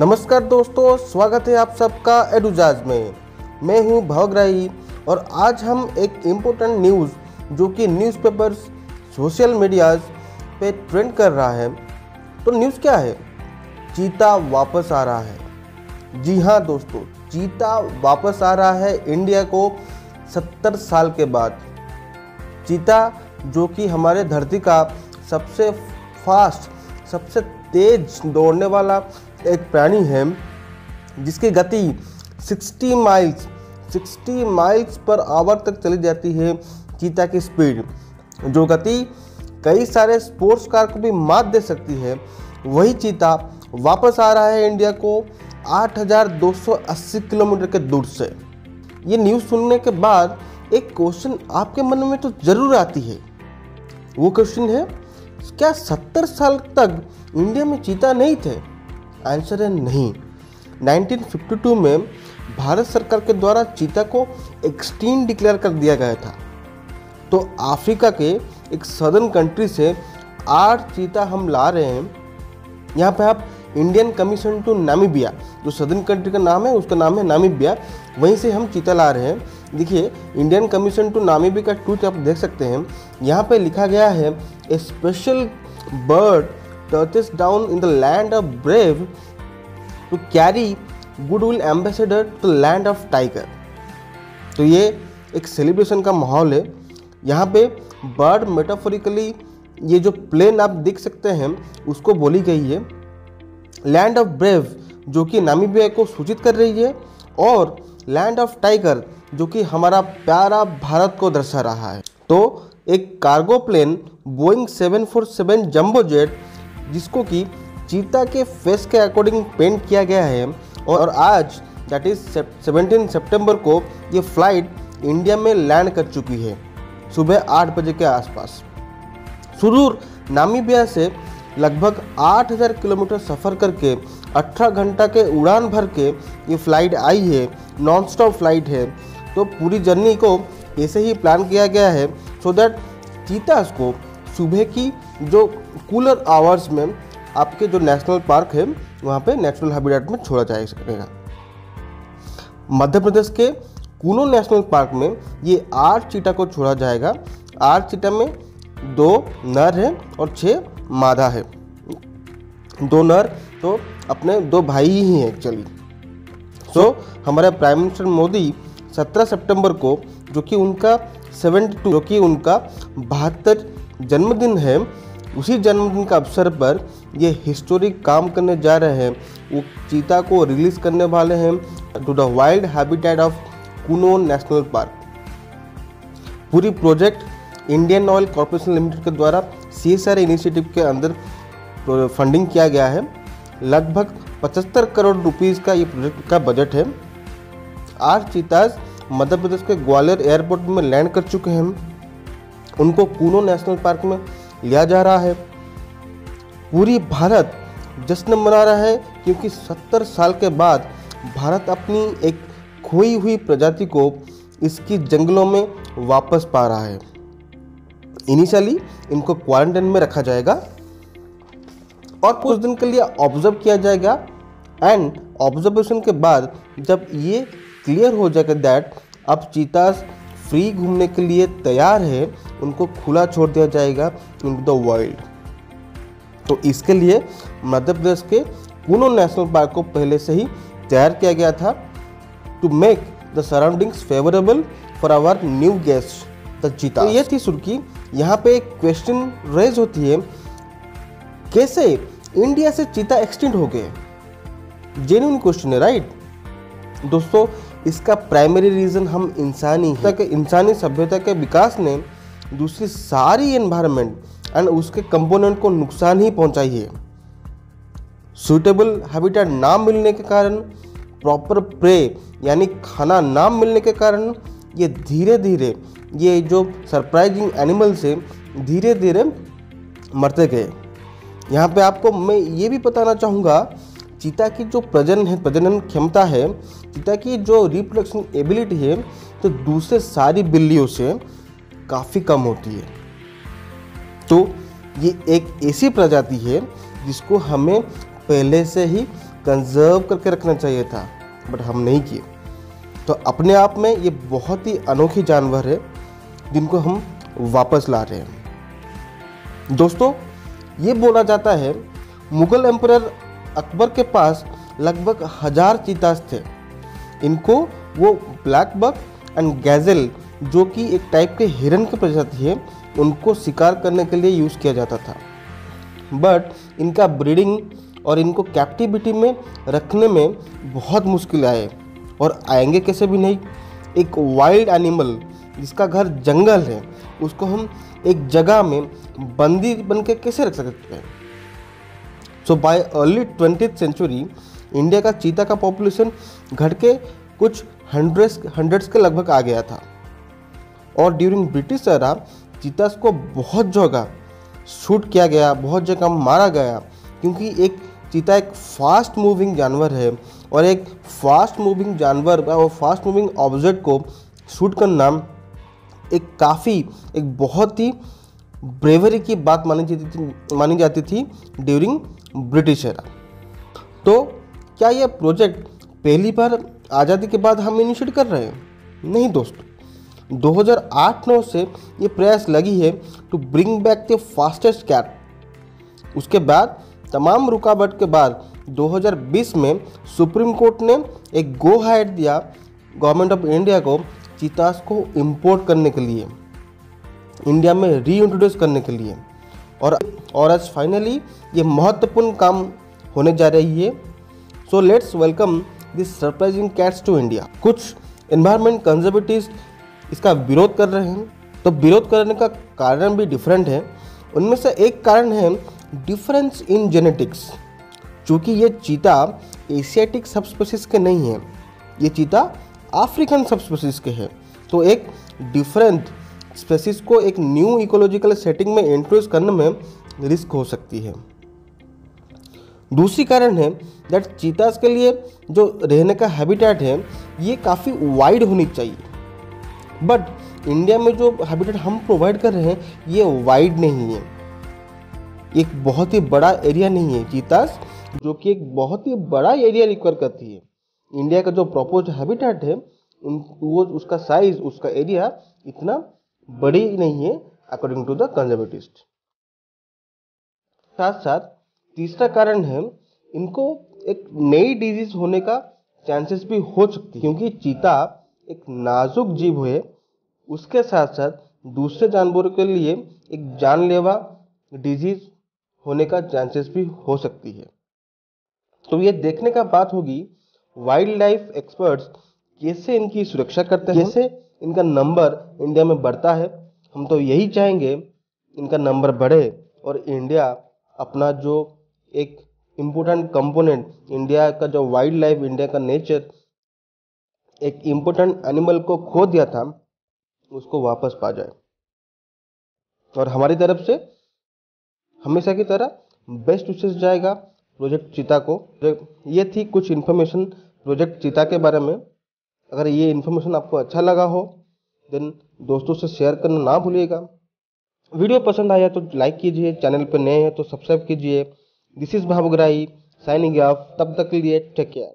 नमस्कार दोस्तों, स्वागत है आप सबका एडुजाज में। मैं हूं भावग्राही और आज हम एक इम्पोर्टेंट न्यूज़ जो कि न्यूज़पेपर्स, सोशल मीडियाज़ पे ट्रेंड कर रहा है। तो न्यूज़ क्या है? चीता वापस आ रहा है। जी हाँ दोस्तों, चीता वापस आ रहा है इंडिया को 70 साल के बाद। चीता जो कि हमारे धरती का सबसे फास्ट, सबसे तेज दौड़ने वाला एक प्राणी है, जिसकी गति 60 माइल्स पर आवर तक चली जाती है। चीता की स्पीड, जो गति कई सारे स्पोर्ट्स कार को भी मात दे सकती है, वही चीता वापस आ रहा है इंडिया को 8,280 किलोमीटर के दूर से। ये न्यूज़ सुनने के बाद एक क्वेश्चन आपके मन में तो ज़रूर आती है। वो क्वेश्चन है, क्या 70 साल तक इंडिया में चीता नहीं थे? आंसर है नहीं। 1952 में भारत सरकार के द्वारा चीता को एक्सटिंक्ट डिक्लेयर कर दिया गया था। तो अफ्रीका के एक सदर्न कंट्री से 8 चीता हम ला रहे हैं। यहाँ पे आप इंडियन कमीशन टू नामीबिया, जो सदर्न कंट्री का नाम है, उसका नाम है नामीबिया, वहीं से हम चीता ला रहे हैं। देखिए, इंडियन कमीशन टू नामीबिया का ट्वीट आप देख सकते हैं। यहाँ पे लिखा गया है, a special bird touches down in the land of brave to carry goodwill ambassador to land of tiger। तो ये एक सेलिब्रेशन का माहौल है। यहाँ पे बर्ड मेटाफोरिकली, ये जो प्लेन आप देख सकते हैं उसको बोली गई है। लैंड ऑफ ब्रेव जो कि नामीबिया को सूचित कर रही है, और लैंड ऑफ टाइगर जो कि हमारा प्यारा भारत को दर्शा रहा है। तो एक cargo plane Boeing 747 jumbo jet, जिसको कि चीता के फेस के अकॉर्डिंग पेंट किया गया है, और आज दैट इज 17 सितंबर को ये फ्लाइट इंडिया में लैंड कर चुकी है सुबह 8 बजे के आसपास। सुदूर नामीबिया से लगभग 8,000 किलोमीटर सफ़र करके 18 घंटा के उड़ान भर के ये फ्लाइट आई है। नॉन स्टॉप फ्लाइट है। तो पूरी जर्नी को ऐसे ही प्लान किया गया है सो दैट चीतास को सुबह की जो कूलर आवर्स में आपके जो नेशनल पार्क है वहाँ पे नेचुरल हैबिटेट में छोड़ा जा सकेगा। मध्य प्रदेश के कूनो नेशनल पार्क में ये 8 चीता को छोड़ा जाएगा। 8 चीता में 2 नर हैं और 6 मादा है। 2 नर तो अपने 2 भाई ही हैं एक्चुअली। सो हमारे प्राइम मिनिस्टर मोदी 17 सितंबर को, जो कि उनका 72 जन्मदिन है, उसी जन्मदिन का अवसर पर ये हिस्टोरिक काम करने जा रहे हैं। वो चीता को रिलीज करने वाले हैं to the wild habitat of Kuno National Park. पूरी project Indian Oil Corporation Limited के द्वारा CSR इनिशिएटिव के अंदर फंडिंग किया गया है। लगभग 75 करोड़ रुपीस का ये प्रोजेक्ट का बजट है। 8 चीताज मध्य प्रदेश के ग्वालियर एयरपोर्ट में लैंड कर चुके हैं। उनको कूनो नेशनल पार्क में लिया जा रहा है। पूरी भारत जश्न मना रहा है, क्योंकि 70 साल के बाद भारत अपनी एक खोई हुई प्रजाति को इसकी जंगलों में वापस पा रहा है। इनिशियली इनको क्वारंटाइन में रखा जाएगा और कुछ दिन के लिए ऑब्जर्व किया जाएगा, एंड ऑब्जर्वेशन के बाद जब ये क्लियर हो जाएगा दैट अब चीतास फ्री घूमने के लिए तैयार है, उनको खुला छोड़ दिया जाएगा इन द वाइल्ड। तो इसके लिए मध्य प्रदेश के कूनो नेशनल पार्क को पहले से ही तैयार किया गया था to make the surroundings favourable for our new guest the cheetah. तो ये थी सुर्खी। यहाँ पे एक क्वेश्चन रेज होती है, कैसे इंडिया से चीता एक्सटिंक्ट हो गए? जेन्युइन क्वेश्चन है, राइट दोस्तों। इसका प्राइमरी रीज़न हम इंसानी सभ्यता के विकास ने दूसरी सारी एनवायरनमेंट एंड उसके कंपोनेंट को नुकसान ही पहुंचाई है। सूटेबल हैबिटेट ना मिलने के कारण, प्रॉपर प्रे यानी खाना ना मिलने के कारण, ये धीरे धीरे ये जो सरप्राइजिंग एनिमल्स है धीरे धीरे मरते गए। यहाँ पे आपको मैं ये भी बताना चाहूँगा, चीता की जो प्रजनन क्षमता है, चीता की जो रिप्रोडक्शन एबिलिटी है, तो दूसरे सारी बिल्लियों से काफ़ी कम होती है। तो ये एक ऐसी प्रजाति है जिसको हमें पहले से ही कंजर्व करके रखना चाहिए था, बट हम नहीं किए। तो अपने आप में ये बहुत ही अनोखे जानवर है जिनको हम वापस ला रहे हैं। दोस्तों, ये बोला जाता है मुगल एम्परर अकबर के पास लगभग 1000 चीतास थे। इनको वो ब्लैक बक एंड गैज़ल, जो कि एक टाइप के हिरन की प्रजाति है, उनको शिकार करने के लिए यूज़ किया जाता था। बट इनका ब्रीडिंग और इनको कैप्टिविटी में रखने में बहुत मुश्किल आए, और आएंगे कैसे भी नहीं। एक वाइल्ड एनिमल जिसका घर जंगल है, उसको हम एक जगह में बंदी बन के कैसे रख सकते हैं। So by early 20th century India का चीता का पॉपुलेशन घट के कुछ हंड्रेड्स के लगभग आ गया था। और ड्यूरिंग ब्रिटिश एरा चीतास को बहुत जगह शूट किया गया, बहुत जगह मारा गया, क्योंकि एक चीता एक फास्ट मूविंग जानवर है, और एक फास्ट मूविंग जानवर और फास्ट मूविंग ऑब्जेक्ट को शूट करना एक बहुत ही ब्रेवरी की बात मानी जाती थी ड्यूरिंग ब्रिटिश एरा। तो क्या यह प्रोजेक्ट पहली बार आज़ादी के बाद हम इनिशिएट कर रहे हैं? नहीं दोस्तों, 2008-9 से ये प्रयास लगी है to bring back the fastest cat. उसके बाद तमाम रुकावट के बाद 2020 में सुप्रीम कोर्ट ने एक गो हाइड दिया गवर्नमेंट ऑफ इंडिया को चीतास को इंपोर्ट करने के लिए, इंडिया में रीइंट्रोड्यूस करने के लिए। और आज फाइनली ये महत्वपूर्ण काम होने जा रही है। So let's welcome this surprising cats to India. कुछ एनवायरमेंट कंजर्वेटिव्स इसका विरोध कर रहे हैं, तो विरोध करने का कारण भी डिफरेंट है। उनमें से एक कारण है डिफरेंस इन जेनेटिक्स। चूँकि ये चीता एशियाटिक सबस्पीसीज के नहीं हैं, ये चीता अफ्रीकन सबस्पीसीज के हैं, तो एक डिफरेंट स्पेसीज को एक न्यू इकोलॉजिकल सेटिंग में इंट्रोड्यूस करने में रिस्क हो सकती है। दूसरी कारण है दैट चीतास के लिए जो रहने का हैबिटेट है ये काफ़ी वाइड होनी चाहिए, बट इंडिया में जो हैबिटेट हम प्रोवाइड कर रहे हैं ये वाइड नहीं है, एक बहुत ही बड़ा एरिया नहीं है। चीतास जो कि एक बहुत ही बड़ा एरिया रिक्वायर करती है। इंडिया का जो प्रपोज्ड हैबिटेट है वो उसका साइज, उसका एरिया इतना बड़ी नहीं है अकॉर्डिंग टू द कंजर्वेटिस्ट। साथ साथ तीसरा कारण है इनको एक नई डिजीज होने का चांसेस भी हो सकती है, क्योंकि चीता एक नाजुक जीव है, उसके साथ साथ दूसरे जानवरों के लिए एक जानलेवा डिजीज होने का चांसेस भी हो सकती है। तो ये देखने का बात होगी वाइल्ड लाइफ एक्सपर्ट्स कैसे इनकी सुरक्षा करते हैं, कैसे इनका नंबर इंडिया में बढ़ता है। हम तो यही चाहेंगे इनका नंबर बढ़े और इंडिया अपना जो एक इम्पोर्टेंट कंपोनेंट, इंडिया का जो वाइल्ड लाइफ, इंडिया का नेचर, एक इम्पोर्टेंट एनिमल को खो दिया था, उसको वापस पा जाए। और हमारी तरफ से हमेशा की तरह बेस्ट विशेष जाएगा प्रोजेक्ट चीता को। ये थी कुछ इन्फॉर्मेशन प्रोजेक्ट चीता के बारे में। अगर ये इन्फॉर्मेशन आपको अच्छा लगा हो देन दोस्तों से शेयर करना ना भूलिएगा। वीडियो पसंद आया तो लाइक कीजिए, चैनल पर नए हैं तो सब्सक्राइब कीजिए। दिस इज भावग्राही साइनिंग ऑफ, तब तक के लिए टेक केयर।